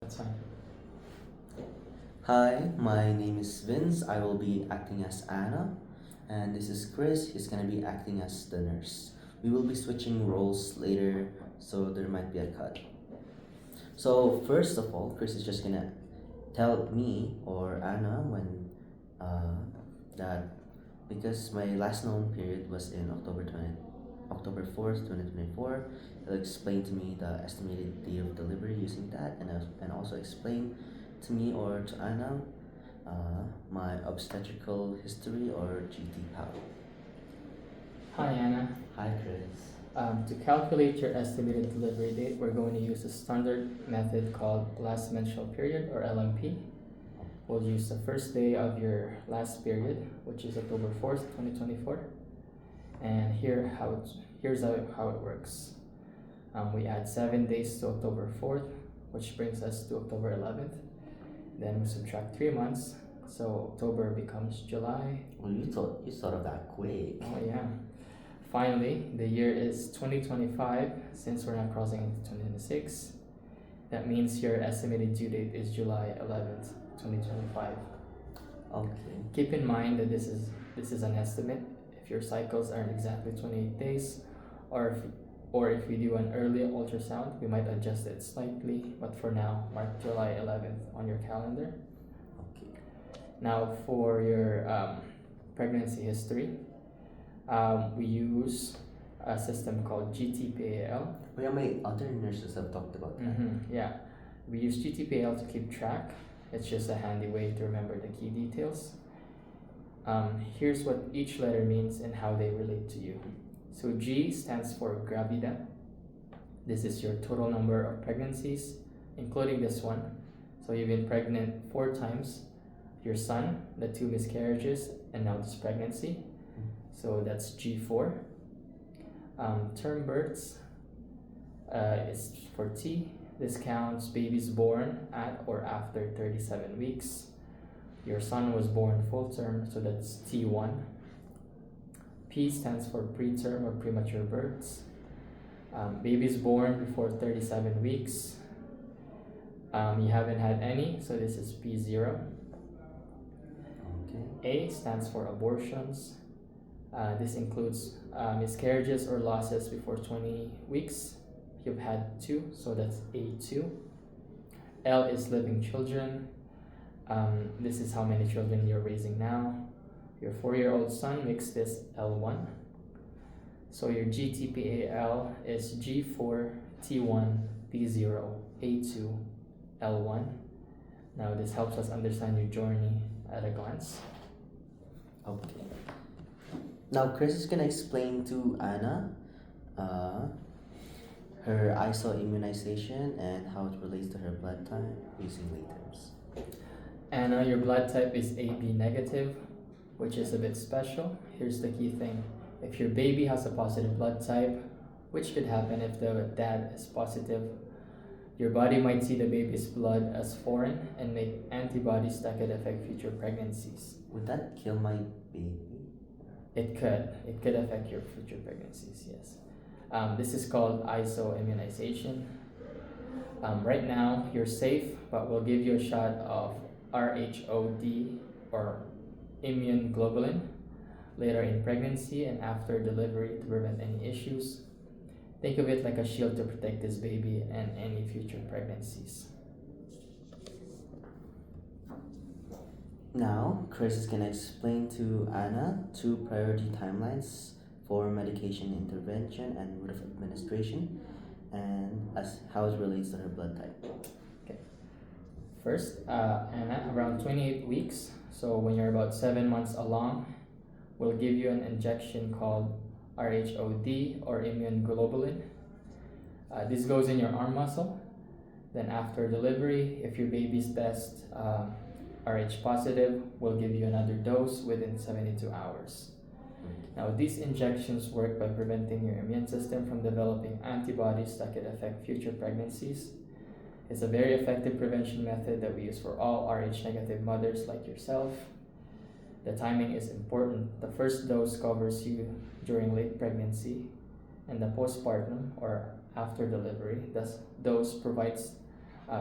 That's fine. Hi, my name is Vince. I will be acting as Anna, and this is Chris. He's gonna be acting as the nurse. We will be switching roles later, so there might be a cut. So, first of all, Chris is just gonna tell me or Anna when that because my last known period was in October 4th, 2024. He'll explain to me the estimated day of delivery using that, and also explain to me or to Anna my obstetrical history or GT PAL. Hi, Anna. Hi, Chris. To calculate your estimated delivery date, we're going to use a standard method called last menstrual period or LMP. We'll use the first day of your last period, which is October 4th, 2024. And here's how it works. We add 7 days to October 4th, which brings us to October 11th. Then we subtract 3 months, so October becomes July. Well, you thought of that quick. Oh yeah. Finally, the year is 2025 since we're not crossing into 2026. That means your estimated due date is July 11th, 2025. Okay. Keep in mind that this is an estimate. If your cycles aren't exactly 28 days, or if we do an early ultrasound, we might adjust it slightly, but for now, mark July 11th on your calendar. Okay. Now for your pregnancy history, we use a system called GTPAL. Oh yeah, my other nurses have talked about that. Yeah, we use GTPAL to keep track. It's just a handy way to remember the key details. Here's what each letter means and how they relate to you. So G stands for gravida. This is your total number of pregnancies, including this one. So you've been pregnant 4 times. Your son, the 2 miscarriages, and now this pregnancy. So that's G4. Term births is for T. This counts babies born at or after 37 weeks. Your son was born full term, so that's T1. P stands for preterm or premature births. Babies born before 37 weeks. You haven't had any, so this is P0. Okay. A stands for abortions. This includes miscarriages or losses before 20 weeks. You've had 2, so that's A2. L is living children. This is how many children you're raising now. Your 4-year-old son makes this L1. So your GTPAL is G4, T1, P0, A2, L1. Now this helps us understand your journey at a glance. Okay. Now Chris is gonna explain to Anna her ISO immunization and how it relates to her blood type using lay terms. Anna, your blood type is AB negative, which is a bit special. Here's the key thing. If your baby has a positive blood type, which could happen if the dad is positive, your body might see the baby's blood as foreign and make antibodies that could affect future pregnancies. Would that kill my baby? It could affect your future pregnancies, yes. This is called ISO immunization. Right now, you're safe, but we'll give you a shot of RHOD or immune globulin later in pregnancy and after delivery to prevent any issues. Think of it like a shield to protect this baby and any future pregnancies. Now, Chris is going to explain to Anna 2 priority timelines for medication intervention and route of administration and as how it relates to her blood type. First, Anna, around 28 weeks, so when you're about 7 months along, we'll give you an injection called RHOD or immune globulin. This goes in your arm muscle. Then after delivery, if your baby's test RH positive, we'll give you another dose within 72 hours. Now, these injections work by preventing your immune system from developing antibodies that could affect future pregnancies. It's a very effective prevention method that we use for all Rh negative mothers like yourself. The timing is important. The first dose covers you during late pregnancy, and the postpartum or after delivery, thus dose provides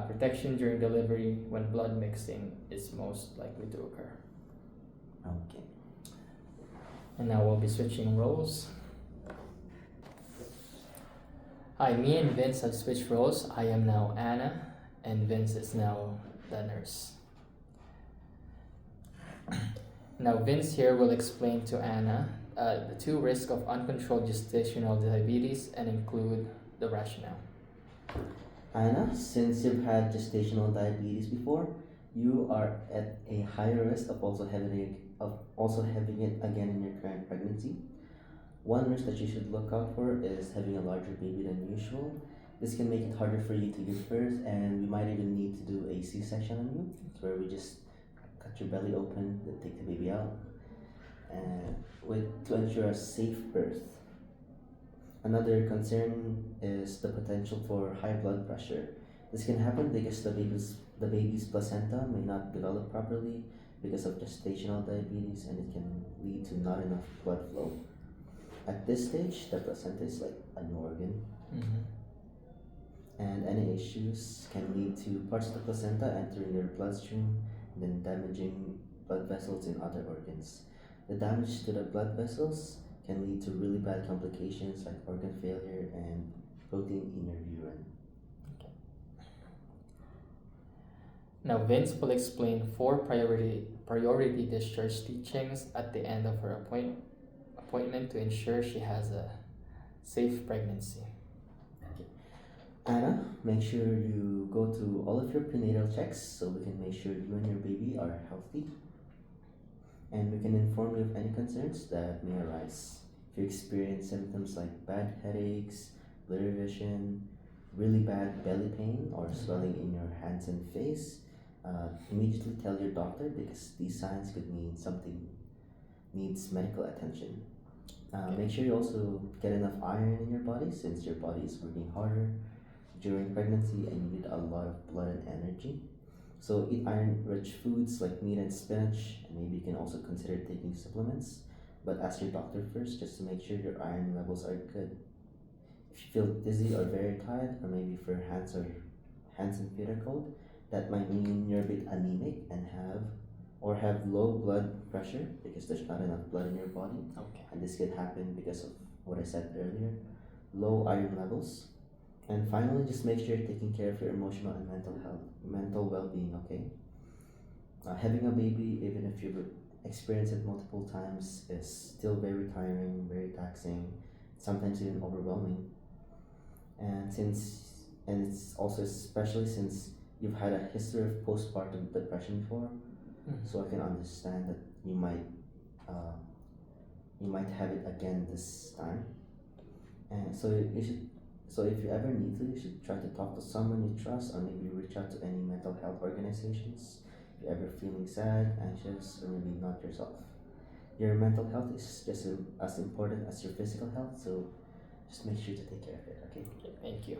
protection during delivery when blood mixing is most likely to occur. Okay. And now we'll be switching roles. Hi, me and Vince have switched roles. I am now Anna, and Vince is now the nurse. Now, Vince here will explain to Anna the two risks of uncontrolled gestational diabetes and include the rationale. Anna, since you've had gestational diabetes before, you are at a higher risk of also having it again in your current pregnancy. One risk that you should look out for is having a larger baby than usual. This can make it harder for you to give birth, and we might even need to do a C-section on you, where we just cut your belly open, then take the baby out, and to ensure a safe birth. Another concern is the potential for high blood pressure. This can happen because the baby's placenta may not develop properly because of gestational diabetes, and it can lead to not enough blood flow. At this stage, the placenta is like an organ, and any issues can lead to parts of the placenta entering your bloodstream and then damaging blood vessels in other organs. The damage to the blood vessels can lead to really bad complications like organ failure and protein in your urine. Now, Vince will explain 4 priority discharge teachings at the end of her appointment to ensure she has a safe pregnancy. Anna, make sure you go to all of your prenatal checks so we can make sure you and your baby are healthy. And we can inform you of any concerns that may arise. If you experience symptoms like bad headaches, blurry vision, really bad belly pain, or swelling in your hands and face, immediately tell your doctor because these signs could mean something needs medical attention. Make sure you also get enough iron in your body since your body is working harder during pregnancy and you need a lot of blood and energy. So eat iron-rich foods like meat and spinach, and maybe you can also consider taking supplements. But ask your doctor first just to make sure your iron levels are good. If you feel dizzy or very tired, or maybe if your hands and feet are cold, that might mean you're a bit anemic and have low blood pressure because there's not enough blood in your body. Okay. And this could happen because of what I said earlier, low iron levels. And finally, just make sure you're taking care of your emotional and mental well-being, okay? Having a baby, even if you've experienced it multiple times, is still very tiring, very taxing, sometimes even overwhelming. And it's also especially since you've had a history of postpartum depression before, so I can understand that you might have it again this time. And so if you ever need to, you should try to talk to someone you trust, or maybe reach out to any mental health organizations if you're ever feeling sad, anxious, or maybe not yourself. Your mental health is just as important as your physical health, so just make sure to take care of it, okay? Thank you.